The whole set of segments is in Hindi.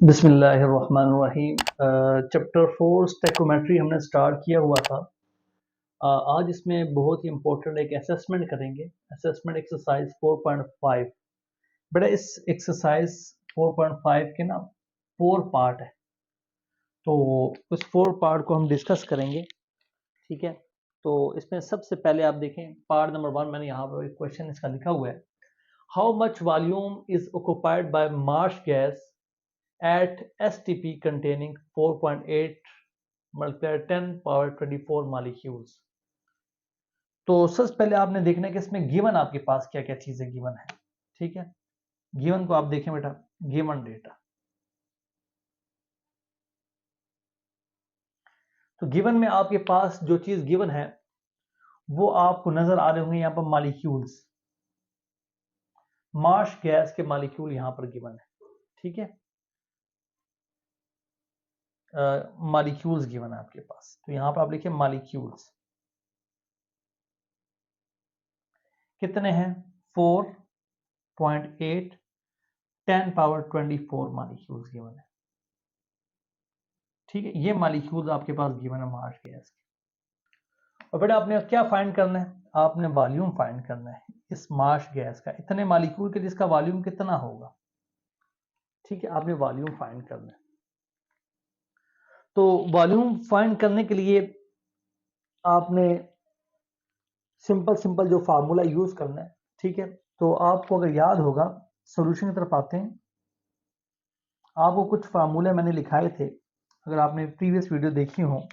बिस्मिल्लाहिर्रहमानिर्रहीम। चैप्टर 4 स्टैकोमेट्री हमने स्टार्ट किया हुआ था। आज इसमें बहुत ही इम्पोर्टेंट एक असेसमेंट करेंगे, असेसमेंट एक्सरसाइज 4.5। बेटा इस एक्सरसाइज 4.5 के ना 4 पार्ट है, तो उस 4 पार्ट को हम डिस्कस करेंगे। ठीक है, तो इसमें सबसे पहले आप देखें पार्ट नंबर 1, मैंने यहाँ पर एक क्वेश्चन इसका लिखा हुआ है। How much volume is occupied by Marsh gas at STP containing 4.8 multiplied 10 power 24 molecules। तो सबसे पहले आपने देखना है कि इसमें गिवन आपके पास क्या क्या चीजें गिवन है। ठीक है, गिवन को आप देखें बेटा, गिवन डेटा। तो गिवन में आपके पास जो चीज गिवन है वो आपको नजर आ रहे होंगे यहां पर मॉलिक्यूल्स, मार्श गैस के मॉलिक्यूल यहां पर गिवन है। ठीक है, मॉलिक्यूल्स गिवन है आपके पास, तो यहां पर आप लिखिए मॉलिक्यूल्स कितने हैं, 4.8 10 पावर 24 मॉलिक्यूल्स गिवन है। ठीक है, ये मॉलिक्यूल्स आपके पास गिवन है मार्श गैस के। और बेटा आपने क्या फाइंड करना है, आपने वॉल्यूम फाइंड करना है इस मार्श गैस का, इतने मॉलिक्यूल के जिसका वॉल्यूम कितना होगा। ठीक है, आपने वॉल्यूम फाइंड करना है। तो वॉल्यूम फाइंड करने के लिए आपने सिंपल सिंपल जो फार्मूला यूज करना है। ठीक है, तो आपको अगर याद होगा सॉल्यूशन की तरफ आते हैं, आपको कुछ फार्मूले मैंने लिखाए थे, अगर आपने प्रीवियस वीडियो देखी हो।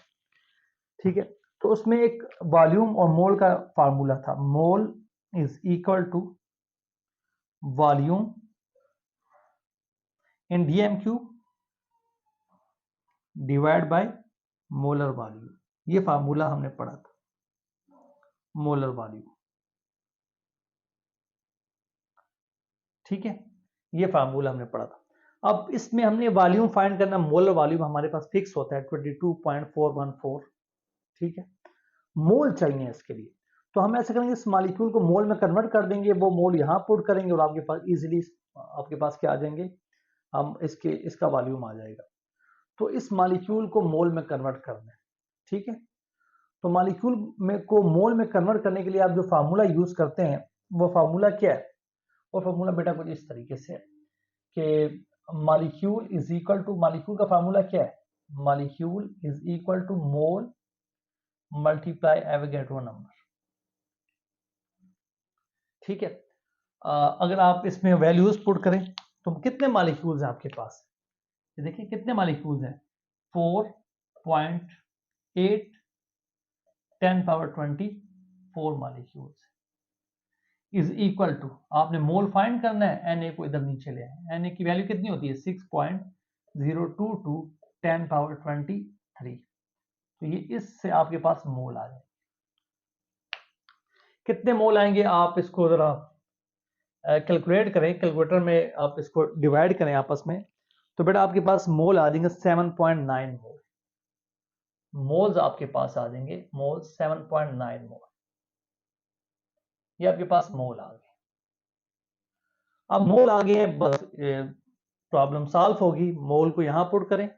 ठीक है, तो उसमें एक वॉल्यूम और मोल का फार्मूला था। Mole is equal to volume in dm cube divide by molar volume. ये फार्मूला हमने पढ़ा था, मोलर वॉल्यूम। ठीक है, ये फार्मूला हमने पढ़ा था। अब इसमें हमने वॉल्यूम फाइंड करना, मोलर वॉल्यूम हमारे पास फिक्स होता है 22.414। ठीक है, मोल चाहिए इसके लिए, तो हम ऐसे करेंगे इस मॉलिक्यूल को मोल में कन्वर्ट कर देंगे, वो मोल यहां पुट करेंगे और आपके पास इजीली आपके पास क्या आ जाएंगे, हम इसका वॉल्यूम आ जाएगा। तो इस मॉलिक्यूल को मोल में कन्वर्ट करना है। ठीक है, तो मॉलिक्यूल में को मोल में कन्वर्ट करने के लिए आप जो फार्मूला यूज करते हैं वो फार्मूला क्या है। वो फार्मूला बेटा कुछ इस तरीके से है कि molecule is equal to, molecule का फार्मूला क्या है, molecule is equal to mole multiply Avogadro number. ठीक है, अगर आप इसमें वैल्यूज पुट करें तो कितने मॉलिक्यूल्स हैं आपके पास, देखिए कितने मॉलिक्यूल्स हैं, 4.8 10 power 24 molecules is equal to, आपने मोल फाइंड करना है, Na को इधर नीचे ले आए, Na की वैल्यू कितनी होती है 6.022 10 पावर 23। तो ये इससे आपके पास मोल आ जाए, कितने मोल आएंगे आप इसको जरा कैलकुलेट करें, कैलकुलेटर में आप इसको डिवाइड करें आपस में, तो बेटा आपके पास मोल आ जाएंगे 7.9 मोल। मोल्स आपके पास आ जाएंगे, मोल 7.9 मोल, ये आपके पास मोल आ गए। अब मोल आ गए, बस प्रॉब्लम सॉल्व होगी, मोल को यहां पुट करें।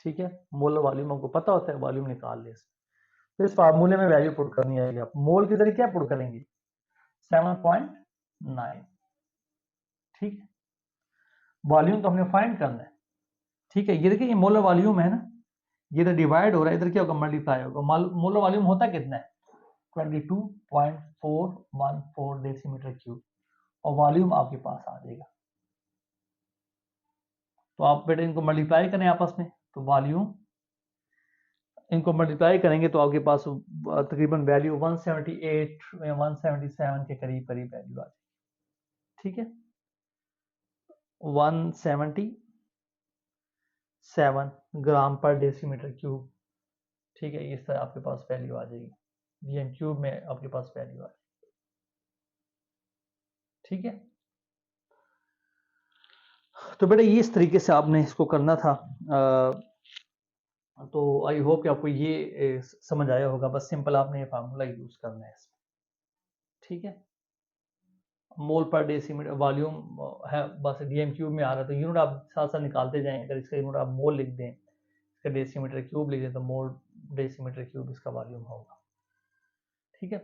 ठीक है, मोल वॉल्यूम हमको पता होता है, वॉल्यूम निकाल ले, तो इस फार्मूले में वैल्यू पुट करनी आएगी। आप मोल की जरिए क्या पुट करेंगे, 7.9। ठीक है, वॉल्यूम तो हमने फाइंड करना है। ठीक है, ये देखिए ये मोलर वॉल्यूम है ना, ये इधर डिवाइड हो रहा है, इधर क्या होगा मल्टीप्लाई होगा। मोलर वॉल्यूम होता कितना है 22.414 डेसीमीटर क्यूब, और वॉल्यूम आपके पास आ जाएगा। तो आप बेटे इनको मल्टीप्लाई करें आपस में, तो वॉल्यूम इनको मल्टीप्लाई करेंगे तो आपके पास तकरीबन वैल्यू 178 या 177 के करीब करीब वैल्यू आ जाएगी। ठीक है, 177 ग्राम पर डेसीमीटर क्यूब। ठीक है, इस तरह आपके पास वैल्यू आ जाएगी, डीएम क्यूब में आपके पास वैल्यू आ जाएगी। ठीक है, तो बेटा ये इस तरीके से आपने इसको करना था। तो आई होप कि आपको ये समझ आया होगा, बस सिंपल आपने ये फार्मूला यूज करना है इसमें। ठीक है, मोल पर डेसीमीटर वॉल्यूम है, बस डीएम क्यूब में आ रहा है, तो यूनिट आप साथ साथ निकालते जाएं। अगर इसका यूनिट आप मोल लिख दें, इसका डेसीमीटर क्यूब लिख दें, तो मोल डेसीमीटर क्यूब इसका वॉल्यूम होगा। ठीक है,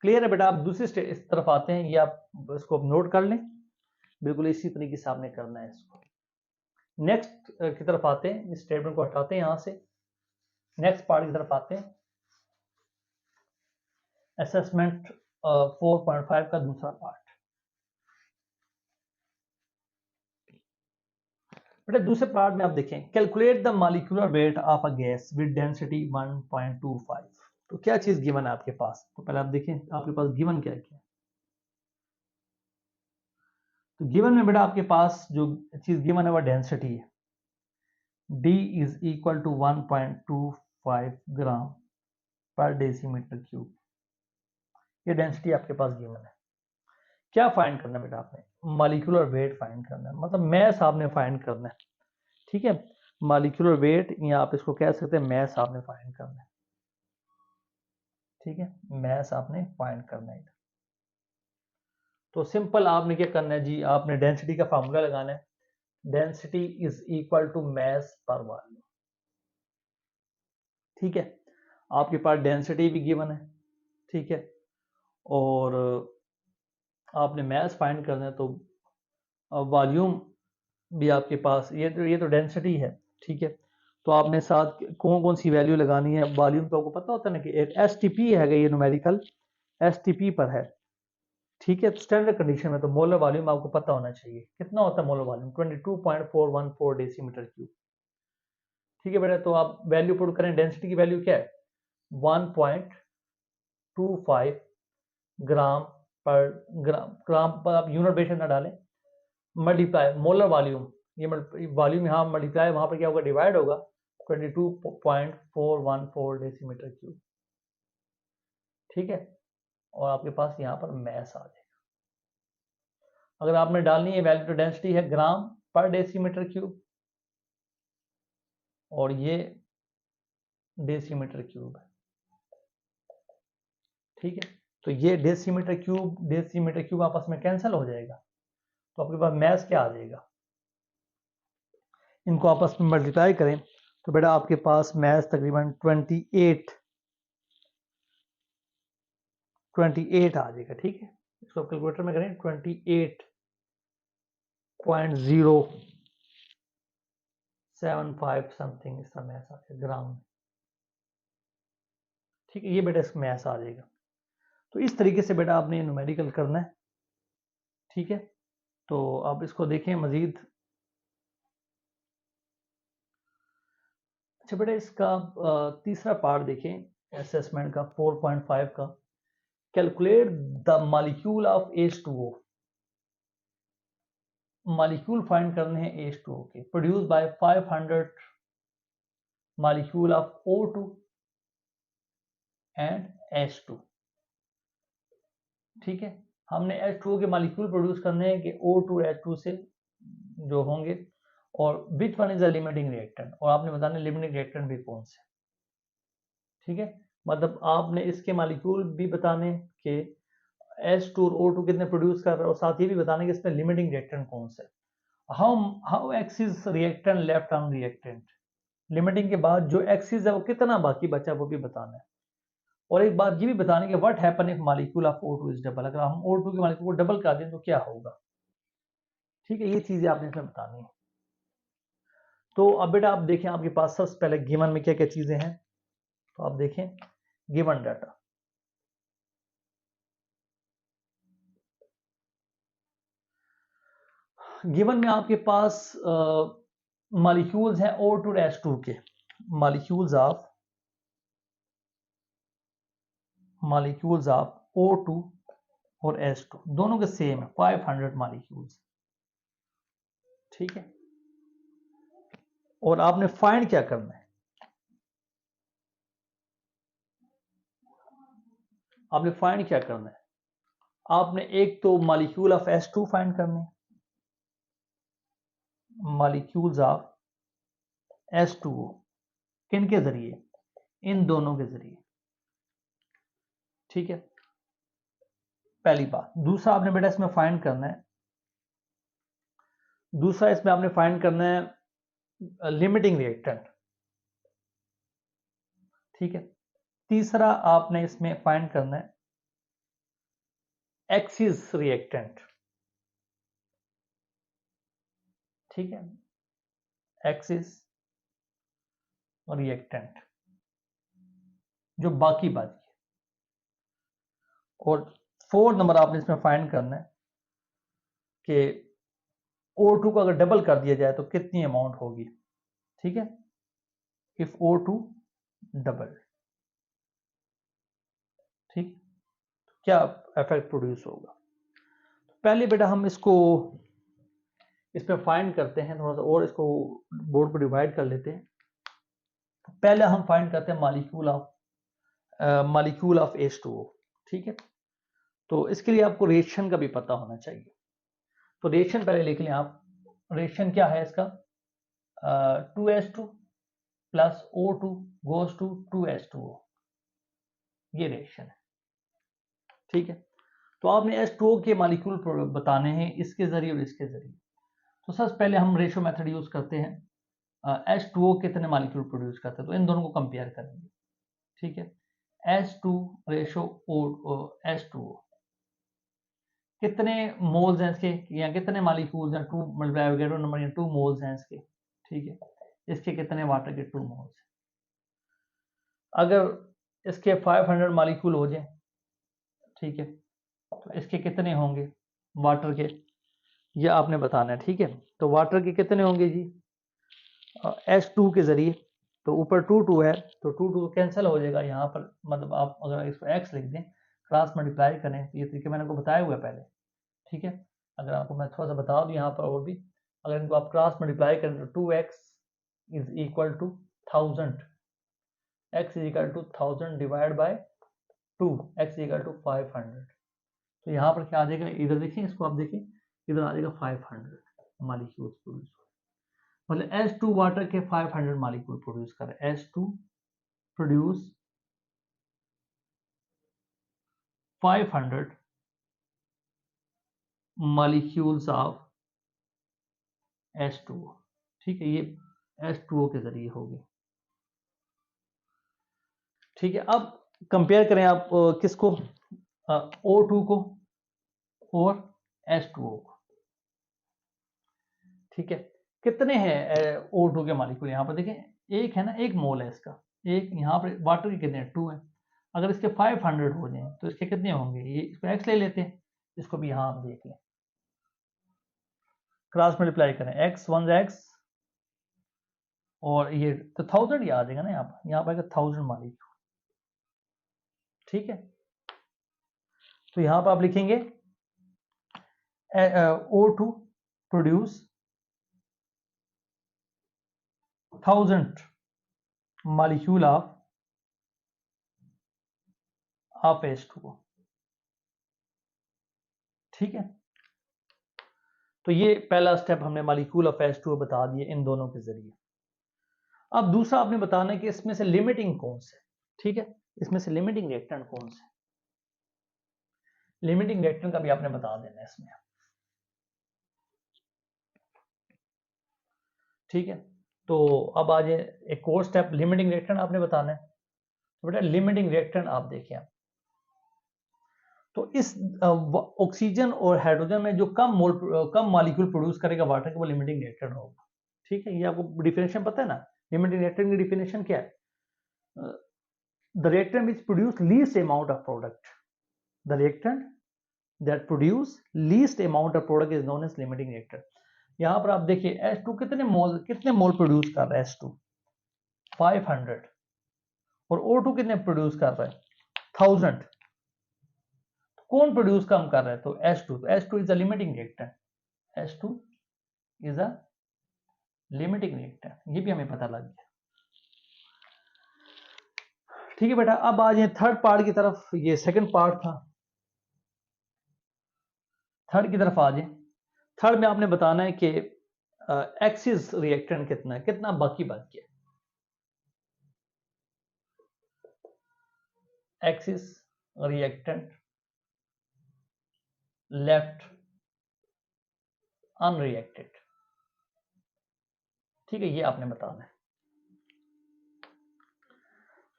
क्लियर है बेटा। आप दूसरी इस तरफ आते हैं, ये आप इसको नोट कर लें, बिल्कुल इसी तरीके से आपने करना है इसको। नेक्स्ट की तरफ आते हैं, इस स्टेटमेंट को हटाते हैं यहाँ से, नेक्स्ट पार्ट की तरफ आते हैं। असेसमेंट 4.5 का दूसरा पार्ट। बेटा दूसरे पार्ट में आप देखें, calculate the molecular weight of a gas with density 1.25। तो क्या चीज गिवन है आपके पास, तो पहले आप देखें आपके पास गिवन क्या क्या है। तो गिवन में बेटा आपके पास जो चीज गिवन है वह डेंसिटी है, D इज इक्वल टू 1.25 ग्राम पर डेसीमीटर क्यूब। ये डेंसिटी आपके पास गिवन है। क्या फाइंड करना है बेटा आपने, मॉलिक्यूलर वेट फाइंड करना है, मतलब मैस आपने फाइंड करना है। ठीक है, मॉलिक्यूलर वेट या आप इसको कह सकते हैं मैस आपने फाइंड करना है। ठीक है, मैस आपने फाइंड करना है। तो सिंपल आपने क्या करना है जी, आपने डेंसिटी का फार्मूला लगाना है, density is equal to mass per volume. ठीक है, आपके पास डेंसिटी भी गिवन है, ठीक है, और आपने मैस फाइंड करना है, तो वॉल्यूम भी आपके पास, ये तो डेंसिटी है। ठीक है, तो आपने साथ कौन कौन सी वैल्यू लगानी है, वॉल्यूम तो आपको पता होता है ना कि एक एसटीपी है, ये न्यूमेरिकल एसटीपी पर है। ठीक है, स्टैंडर्ड कंडीशन में तो मोलर वॉल्यूम आपको पता होना चाहिए, कितना होता है मोलर वॉल्यूम, 22.414 डेसीमीटर क्यूब। ठीक है बेटा, तो आप वैल्यू पुट करें, डेंसिटी की वैल्यू क्या है 1.25 ग्राम पर ग्राम पर आप यूनिट बेस ना डालें, मल्टीप्लाई मोलर वॉल्यूम, ये वॉल्यूम यहाँ मल्टीप्लाई वहां पर क्या होगा, डिवाइड होगा 22.414 डेसीमीटर क्यूब। ठीक है, और आपके पास यहाँ पर मैस आ जाएगा। अगर आपने डालनी है वैल्यू, तो डेंसिटी है ग्राम पर डेसीमीटर क्यूब, और ये डेसीमीटर क्यूब है। ठीक है, तो ये डेसीमीटर क्यूब आपस में कैंसिल हो जाएगा, तो आपके पास मैस क्या आ जाएगा, इनको आपस में मल्टीप्लाई करें तो बेटा आपके पास मैस तकरीबन 28 आ जाएगा। ठीक है, इसको कैलकुलेटर में करें 28.075 समथिंग इसका मैस आ जाएगा ग्राम। ठीक है, ये बेटा इसका मैस आ जाएगा। तो इस तरीके से बेटा आपने न्यूमेरिकल करना है। ठीक है, तो आप इसको देखें मजीद। अच्छा बेटा, इसका तीसरा पार्ट देखें असेसमेंट का 4.5 का, calculate the molecule of H2O। Molecule find करने हैं H2O के, produce by 500 molecule of O2 and H2। ठीक है, हमने H2O के मॉलिक्यूल प्रोड्यूस करने हैं कि O2 H2 से जो होंगे, और which one is a limiting reactant, और आपने बताना लिमिटिंग रिएक्टेंट भी कौन से। ठीक है, मतलब आपने इसके मॉलिक्यूल भी बताने कि H2 और O2 कितने प्रोड्यूस कर रहे हैं, और साथ ही भी बताने कि इसमें लिमिटिंग रिएक्टेंट कौन से। How axis reactant left on reactant, limiting के बाद जो एक्सिस है वो कितना बाकी बचा वो भी बताना है। और एक बात ये भी बताने कि what happen if molecule of O2 is double, अगर हम O2 के मॉलिक्यूल को डबल कर दें तो क्या होगा। ठीक है, ये चीजें आपने इसमें बतानी है। तो अब बेटा आप देखें, आपके पास सबसे पहले गिवन में क्या क्या चीजें हैं, तो आप देखें गिवन डाटा। गिवन में आपके पास मॉलिक्यूल्स हैं O2 H2 के, मॉलिक्यूल्स ऑफ O2 और H2 दोनों के सेम है, 500 मॉलिक्यूल्स। ठीक है, और आपने फाइंड क्या करना है, आपने फाइंड क्या करना है, आपने एक तो मॉलिक्यूल ऑफ H2 फाइंड करने, मॉलिक्यूल्स ऑफ H2O किन के जरिए, इन दोनों के जरिए। ठीक है, पहली बात। दूसरा आपने बेटा इसमें फाइंड करना है, दूसरा इसमें आपने फाइंड करना है लिमिटिंग रिएक्टेंट, ठीक है। तीसरा आपने इसमें फाइंड करना है एक्सिस रिएक्टेंट, ठीक है, एक्सिस रिएक्टेंट जो बाकी बात है। और 4 नंबर आपने इसमें फाइंड करना है कि O2 को अगर डबल कर दिया जाए तो कितनी अमाउंट होगी, ठीक है, इफ O2 डबल, ठीक, क्या इफेक्ट प्रोड्यूस होगा। पहले बेटा हम इसको इस पे फाइंड करते हैं, थोड़ा सा और इसको बोर्ड पर डिवाइड कर लेते हैं। पहले हम फाइंड करते हैं मॉलिक्यूल ऑफ H2O, ठीक है। तो इसके लिए आपको रिएक्शन का भी पता होना चाहिए। तो रिएक्शन पहले लिख लें आप, रिएक्शन क्या है इसका, 2H2 plus O2 goes to 2H2O, ये रिएक्शन है, ठीक है। तो आपने H2O के मॉलिक्यूल बताने हैं इसके जरिए और इसके जरिए। तो सबसे पहले हम रेशो मेथड यूज करते हैं, H2O कितने मॉलिक्यूल प्रोड्यूस करते हैं, तो इन दोनों को कंपेयर करेंगे, ठीक है। H2 रेशो H2O कितने मोल्स हैं इसके, या कितने मॉलिक्यूल्स हैं, 2 मल्टीप्लाई गेटो नंबर, 2 मोल्स हैं इसके, ठीक है। इसके कितने वाटर के 2 मोल्स हैं। अगर इसके 500 मॉलिक्यूल हो जाए, ठीक है, तो इसके कितने होंगे वाटर के, ये आपने बताना है, ठीक है। तो वाटर के कितने होंगे जी, H2 के जरिए, तो ऊपर 2 है तो 2 कैंसिल हो जाएगा यहाँ पर, मतलब आप अगर इसको x लिख दें, क्रॉस मल्टीप्लाई करें, तो ये तरीके मैंने आपको बताया हुआ है पहले, ठीक है। अगर आपको मैं थोड़ा सा बता दूं यहाँ पर और भी, अगर इनको आप क्रॉस मल्टीप्लाई करें तो 2x is equal to 1000, x is equal to 1000 divide by 2, x is equal to 500। तो यहाँ पर क्या आ जाएगा, इधर देखिए इसको आप देखिए, इधर आ जाएगा 500 मॉलिक्यूल्स प्रोड्यूस, मतलब H2 वाटर के 500 मॉलिक्यूल प्रोड्यूस कर रहे हैं। H2 produce 500 molecules of H2O, ठीक है, ये H2O के जरिए होगी, ठीक है। अब कंपेयर करें आप किसको, O2 को और H2O को, ठीक है। कितने हैं O2 के मॉलिक्यूल, यहाँ पर देखें, एक है ना, 1 मोल है इसका, एक यहाँ पर वाटर के कितने हैं, 2 है। अगर इसके 500 हो जाए तो इसके कितने होंगे, ये इसको x ले लेते हैं, इसको भी यहाँ आप देख लें, क्रॉस मल्टीप्लाई करें, x 1 x और ये तो 1000 ही आ जाएगा ना, यहाँ पर 1000 मॉलिक्यूल, ठीक है। तो यहाँ पर आप लिखेंगे O2 produce 1000 molecule of H2O, ठीक है। तो ये पहला स्टेप हमने मॉलिक्यूल ऑफ H2O बता दिए इन दोनों के जरिए। अब दूसरा आपने बताना है कि इसमें से लिमिटिंग कौन से, ठीक है, इसमें से लिमिटिंग रिएक्टेंट कौन से, लिमिटिंग रिएक्टेंट का भी आपने बता देना है इसमें, ठीक है। तो अब आ जाए एक और स्टेप, लिमिटिंग रिएक्टेंट आपने बताना है। तो बेटा लिमिटिंग रिएक्टेंट आप देखें, तो इस ऑक्सीजन और हाइड्रोजन में जो कम मॉलिक्यूल प्रोड्यूस करेगा वाटर के, वो लिमिटिंग रिएक्टेंट होगा, ठीक है। ये आपको डिफिनेशन पता है ना, लिमिटिंग रिएक्टेंट की डिफिनेशन क्या है, the reactant which produce least amount of product, the reactant that produce least amount of product is known as limiting reactant. यहाँ पर आप देखिए H2 कितने मोल प्रोड्यूस कर रहा है, H2 500, और O2 कितने प्रोड्यूस कर रहा है 1000, कौन प्रोड्यूस कम कर रहा है, तो H2, तो H2 is a limiting reactant, H2 is a limiting reactant, ये भी हमें पता लग गया, ठीक है बेटा। अब आ जाए थर्ड पार्ट की तरफ, ये सेकंड पार्ट था, थर्ड की तरफ आ जाए। थर्ड में आपने बताना है कि एक्सिस रिएक्टेंट कितना है, कितना बाकी बच गया, एक्सिस रिएक्टेंट लेफ्ट अनरिएक्टेड। ठीक है, ये आपने बताना है।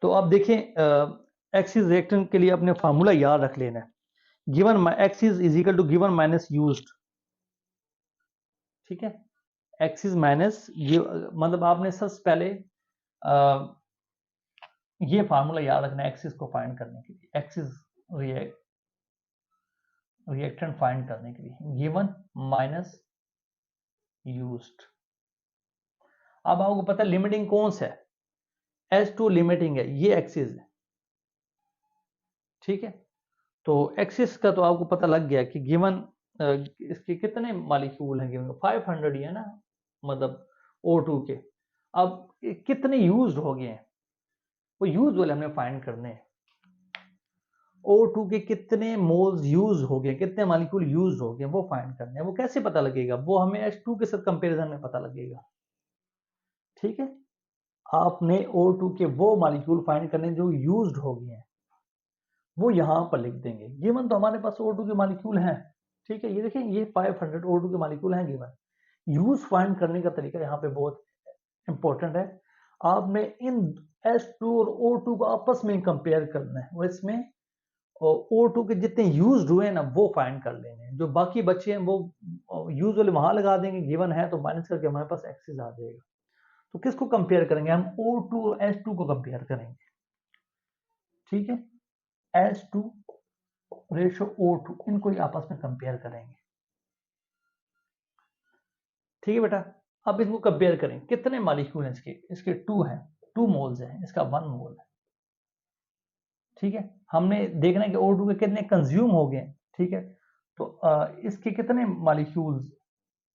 तो अब देखें, एक्सिस रिएक्टेंट के लिए अपने फार्मूला याद रख लेना है। Given excess is equal to given minus used. ठीक है, एक्सिस माइनस मतलब आपने सबसे पहले ये फार्मूला याद रखना है एक्सिस को फाइंड करने के लिए, एक्सिस रिएक्टेंट फाइंड करने के लिए गिवन माइनस यूज्ड। अब आपको पता है लिमिटिंग कौन सा है, S2 लिमिटिंग है, ये एक्सिस है। ठीक है, तो एक्सिस का तो आपको पता लग गया कि गिवन इसके कितने मॉलिक्यूल हैं, गिवन 500 ही है ना, मतलब O2 के। अब कितने यूज्ड हो गए हैं, वो यूज वाले हमने फाइंड करने हैं। O2 के कितने मोल्स यूज हो गए, कितने मॉलिक्यूल यूज हो गए, वो फाइंड करने हैं। वो कैसे पता लगेगा, वो हमें H2 के साथ कंपैरिजन में पता लगेगा। ठीक है, आपने O2 के वो मॉलिक्यूल फाइंड करने जो यूज्ड हो गए हैं, वो यहां पर लिख देंगे। गिवन तो हमारे पास O2 के मॉलिक्यूल हैं। ठीक है, ये देखें, ये 500 O2 के मॉलिक्यूल हैं गिवन। यूज फाइंड करने का तरीका यहाँ पे बहुत इंपॉर्टेंट है। आपने इन S2 और O2 को आपस में कंपेयर करना है, वो इसमें O2 के जितने यूज्ड हुए हैं ना, वो फाइंड कर लेने हैं। जो बाकी बचे हैं वो यूज वाले वहां लगा देंगे, गिवन है तो माइनस करके हमारे पास एक्सिस आ जाएगा। तो किसको कंपेयर करेंगे हम, O2 और S2 को कंपेयर करेंगे। ठीक है, S2 रेशो O2, इनको ही आपस में कंपेयर करेंगे। ठीक है बेटा, अब इसको कंपेयर करें, कितने मॉलिक्यूल हैं इसके, इसके 2 हैं, 2 मोल्स हैं, इसका 1 मोल है। ठीक है, हमने देखना है कि O2 के कितने कंज्यूम हो गए। ठीक है, तो इसके कितने मॉलिक्यूल्स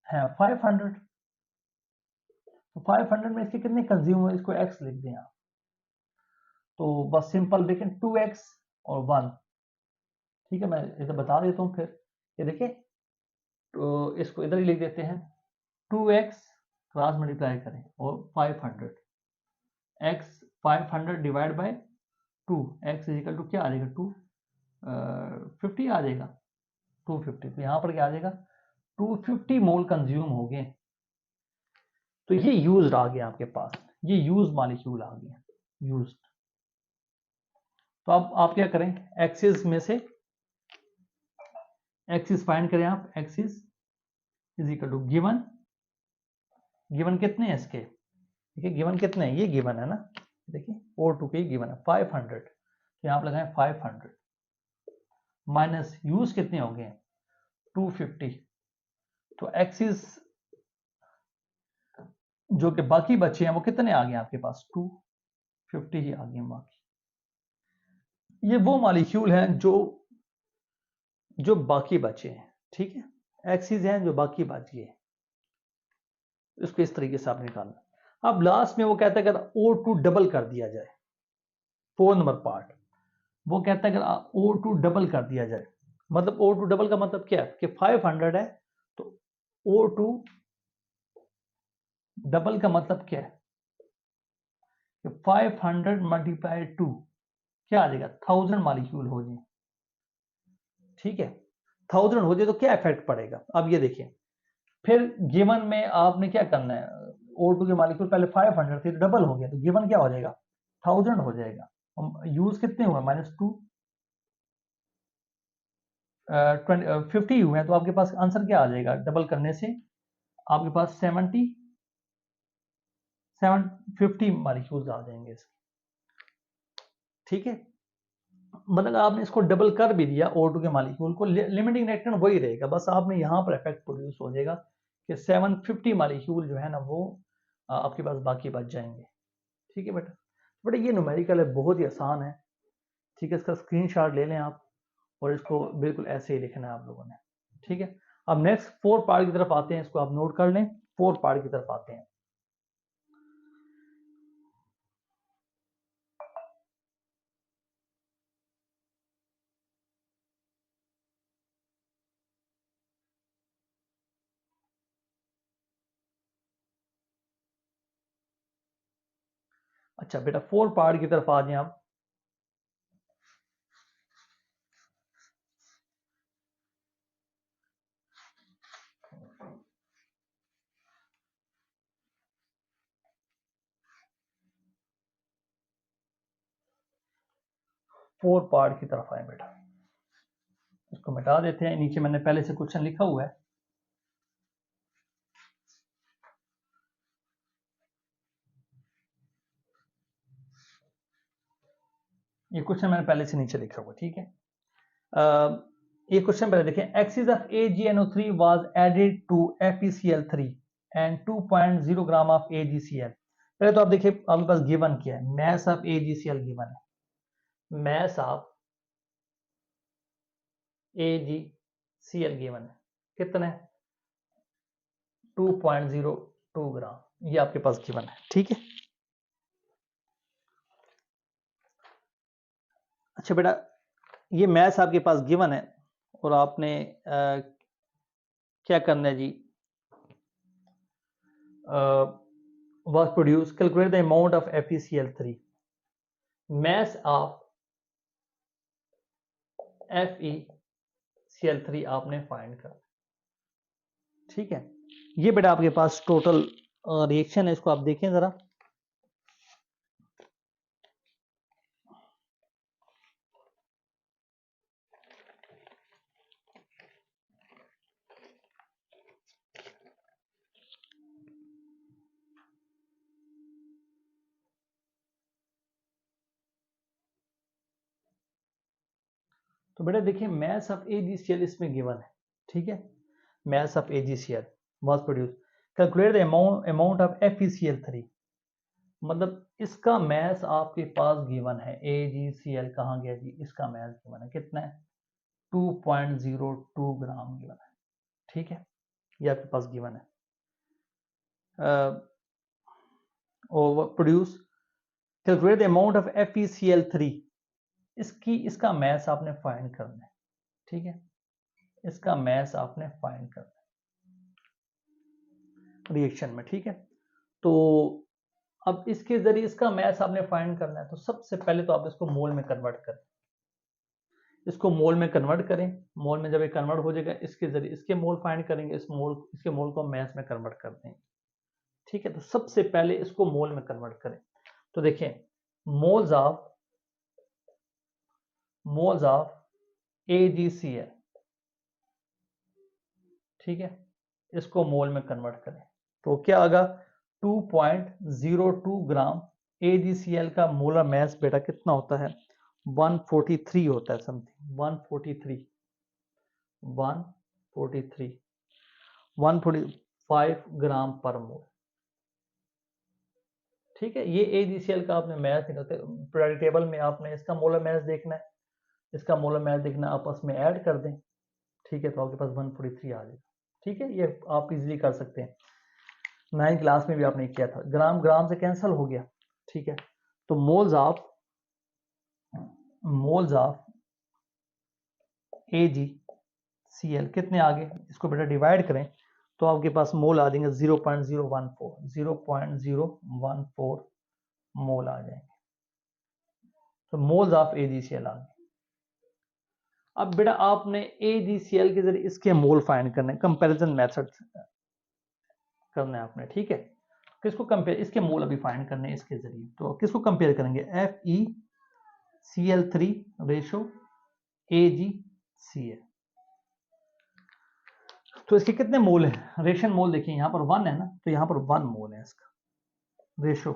हैं, 500। तो 500 में इसके कितने कंज्यूम हुए, इसको x लिख दें आप। तो बस सिंपल देखें, 2x और 1। ठीक है, मैं इधर बता देता हूँ फिर। ये देखिए, तो इसको इधर ही लिख देते हैं, 2x क्रॉस मल्टीप्लाई करें और 500 x 500 divide by 2, x is equal to क्या आ जाएगा, 250 आ जाएगा, 250। तो यहाँ पर क्या आ जाएगा, 250 मोल कंज्यूम हो गए। तो ये यूज्ड आ गया आपके पास, ये यूज मॉलिक्यूल आ गया, यूज्ड। तो अब आप क्या करें, एक्सिस में से एक्सिस फाइंड करें आप, excess is equal to given, given कितने हैं इसके, देखिए गिवन कितने हैं, ये गिवन है ना, देखिए O2 के गिवन है 500। तो यहाँ पर लगाएं 500 माइनस यूज कितने हो गए 250। तो एक्सिस जो कि बाकी बचे हैं वो कितने आ गए आपके पास, 250 ही आ गए बाकी। ये वो मॉलिक्यूल हैं जो जो बाकी बचे हैं। ठीक है, एक्सिस हैं जो बाकी बच गए, इसको इस तरीके से आप निकालना। अब लास्ट में वो कहता है अगर O2 डबल कर दिया जाए, 4 नंबर पार्ट, वो कहता है अगर O2 डबल कर दिया जाए, मतलब O2 डबल का मतलब क्या है कि 500 है, तो O2 डबल का मतलब क्या है कि 500 मल्टीप्लाई 2 क्या आ जाएगा, 1000 मॉलिक्यूल हो जाए। ठीक है, 1000 हो जाए तो क्या इफेक्ट पड़ेगा, अब ये देखिए। फिर गिवन में आपने क्या करना है, O2 के मॉलिक्यूल पहले 500 थे, डबल हो गया, तो गिवन क्या हो जाएगा, 1000 हो जाएगा। यूज कितने हुए, -2 50 हुए हैं, तो आपके पास आंसर क्या आ जाएगा, डबल करने से आपके पास 50 मॉलिक्यूल्स आ जाएंगे इसके। ठीक है, मतलब आपने इसको डबल कर भी दिया O2 के मॉलिक्यूल को, लिमिटिंग रिएक्टेंट वही रहेगा, बस आपने यहाँ पर इफेक्ट प्रोड्यूस हो जाएगा कि 750 मॉलिक्यूल जो है ना वो आपके पास बाकी बच जाएंगे। ठीक है बेटा, बेटा ये न्यूमेरिकल है, बहुत ही आसान है। ठीक है, इसका स्क्रीनशॉट ले लें आप और इसको बिल्कुल ऐसे ही लिखना है आप लोगों ने। ठीक है, अब नेक्स्ट 4 पार्ट की तरफ आते हैं, इसको आप नोट कर लें, 4 पार्ट की तरफ आते हैं। अच्छा बेटा, 4 पार्ट की तरफ आ जाए आप। फोर पार्ट की तरफ आए बेटा, इसको मिटा देते हैं। नीचे मैंने पहले से क्वेश्चन लिखा हुआ है, ये क्वेश्चन मैंने पहले से नीचे लिखा हुआ, ठीक है। ये क्वेश्चन पहले देखें, excess of AgNO3 was added to FeCl3 and 2.0 gram of AgCl। पहले तो आप देखिए आपके पास गिवन क्या है, मैस ऑफ AgCl गिवन है, मैस ऑफ AgCl गिवन है, कितना है 2.02 ग्राम, ये आपके पास गिवन है, ठीक है। अच्छा बेटा, ये मैथ्स आपके पास गिवन है और आपने क्या करना है जी, was produced, calculate the amount of FeCl3, mass of FeCl3 आपने फाइंड कर, ठीक है। ये बेटा आपके पास टोटल रिएक्शन है, इसको आप देखें जरा। तो बेटा देखिए मैस ऑफ AgCl इसमें गिवन है, ठीक है। Mass of AgCl was produce, calculate the amount of FeCl3, मतलब इसका मैस आपके पास गिवन है। AgCl कहाँ गया जी, इसका मैस गिवन है, कितना है 2.02 ग्राम गिवन है, ठीक है, ये आपके पास गिवन है। और produce, calculate the amount of FeCl3, इसका मैस आपने फाइंड करना है, ठीक है, इसका मैस आपने फाइंड करना है रिएक्शन में, ठीक है। तो अब इसके जरिए इसका मैस आपने फाइंड करना है, तो सबसे पहले तो आप इसको मोल में कन्वर्ट करें, इसको मोल में कन्वर्ट करें। मोल में जब ये कन्वर्ट हो जाएगा, इसके जरिए इसके मोल फाइंड करेंगे, इसके मोल को मैस में कन्वर्ट कर देंगे, ठीक है। तो सबसे पहले इसको मोल में कन्वर्ट करें, तो देखें मोल्स ऑफ AgCl, ठीक है, इसको मोल में कन्वर्ट करें तो क्या आएगा 2.02 ग्राम। AgCl का मोलर मैस बेटा कितना होता है 143 होता है, समथिंग 145 ग्राम पर मोल, ठीक है। ये AgCl का आपने मैस निकलते पीरियोडिक टेबल में आपने इसका मोलर मैस देखना है, इसका मोलर मैस देखना, आपस में ऐड कर दें, ठीक है, तो आपके पास 143 आ जाएगा, ठीक है। ये आप इजीली कर सकते हैं, 9th क्लास में भी आपने किया था, ग्राम ग्राम से कैंसिल हो गया, ठीक है। तो मोल्स ऑफ AgCl कितने आ गए, इसको बेटा डिवाइड करें तो आपके पास मोल आ जाएंगे 0.014 मोल आ जाएंगे, तो मोल्स ऑफ AgCl आ गए। अब बेटा आपने AgCl के जरिए इसके मोल फाइंड करने, कंपैरिजन मेथड करना है आपने, ठीक है। किसको कंपेयर, इसके मोल अभी फाइंड करने हैं इसके जरिए, तो किसको कंपेयर करेंगे FeCl3 रेशो AgCl, तो इसके कितने मोल हैं, रेशन मोल देखिए यहाँ पर 1 है ना, तो यहाँ पर 1 मोल है इसका रेशो,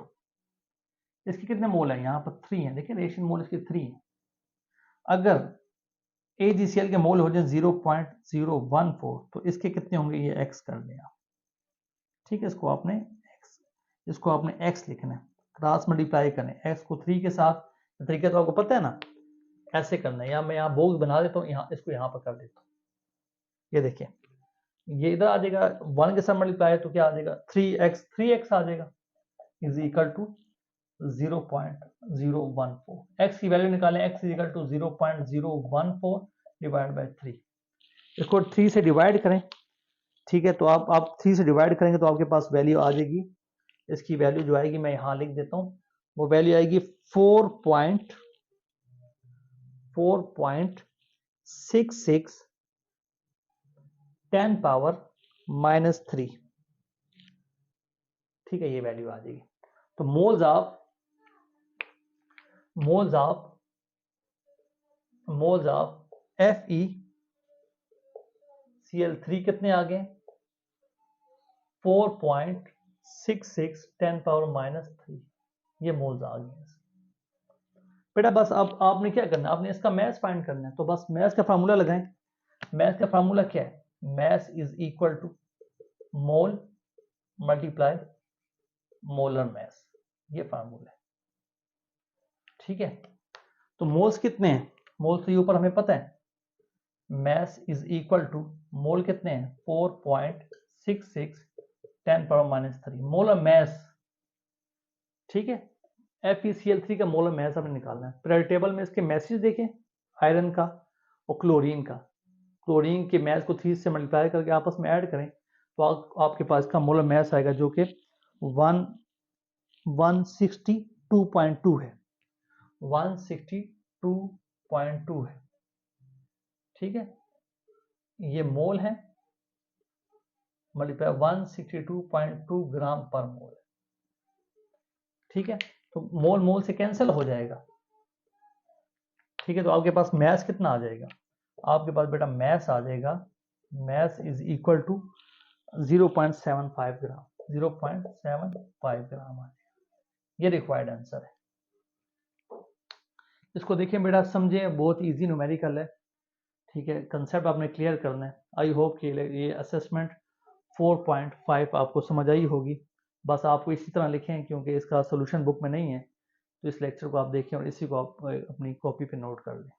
इसके कितने मोल है यहाँ पर 3 है, देखिए रेशन मोल इसके 3 है। अगर AgCl के मोल हो जाए 0.014 तो इसके कितने होंगे, ये x कर लें आप, ठीक है, इसको आपने x लिखना है, क्रॉस मल्टीप्लाई करें x को 3 के साथ, तरीका तो आपको पता है ना, ऐसे करना है, या मैं यहाँ बॉक्स बना देता हूँ, यहाँ इसको यहाँ पर कर देता हूँ, ये देखिए ये इधर आ जाएगा 1 के साथ मल्टीप्लाई, तो क्या आ जाएगा 3x आ जाएगा, इज इक्वल टू 0.014, x की वैल्यू निकालें, x is equal to 0.014 divide by 3, इसको 3 से डिवाइड करें, ठीक है। तो आप 3 से डिवाइड करेंगे तो आपके पास वैल्यू आ जाएगी, इसकी वैल्यू जो आएगी मैं यहाँ लिख देता हूँ, वो वैल्यू आएगी 4.66 10 पावर -3, ठीक है, ये वैल्यू आ जाएगी। तो moles of moles of FeCl3 कितने आ गए? 4.66 10⁻³ ये मोल्स आ गए। बेटा बस अब आपने क्या करना है, आपने इसका मैथ फाइंड करना है, तो बस मैथ का फार्मूला लगाएं। मैथ का फार्मूला क्या है? Mass is equal to mole multiply molar mass, ये फार्मूला है। ठीक है, तो मोल्स कितने हैं? मोल्स तो ऊपर हमें पता है, मैस इज इक्वल टू मोल कितने हैं? 4.66 10⁻³ मोलर मैस। ठीक है, FeCl3 का मोलर मैस हमें निकालना है। पीरियोडिक टेबल में इसके मैसेज देखें, आयरन का और क्लोरीन का। क्लोरीन के मैस को 3 से मल्टीप्लाई करके आपस में ऐड करें तो आपके पास का मोलर मैस आएगा जो कि 162.2 है। 162.2 है। ठीक है, ये मोल है मल्टीप्लाई 162.2 ग्राम पर मोल। ठीक है, तो मोल मोल से कैंसिल हो जाएगा। ठीक है, तो आपके पास मैस कितना आ जाएगा? आपके पास बेटा मैस आ जाएगा, मैस इज इक्वल टू 0.75 ग्राम। 0.75 ग्राम आ जाएगा, ये रिक्वायर्ड आंसर है। इसको देखिए बेटा, समझे, बहुत इजी न्यूमेरिकल है। ठीक है, कंसेप्ट आपने क्लियर करना है। आई होप कि ये असेसमेंट 4.5 आपको समझ आई होगी। बस आपको इसी तरह लिखें क्योंकि इसका सोल्यूशन बुक में नहीं है, तो इस लेक्चर को आप देखें और इसी को आप अपनी कॉपी पे नोट कर लें।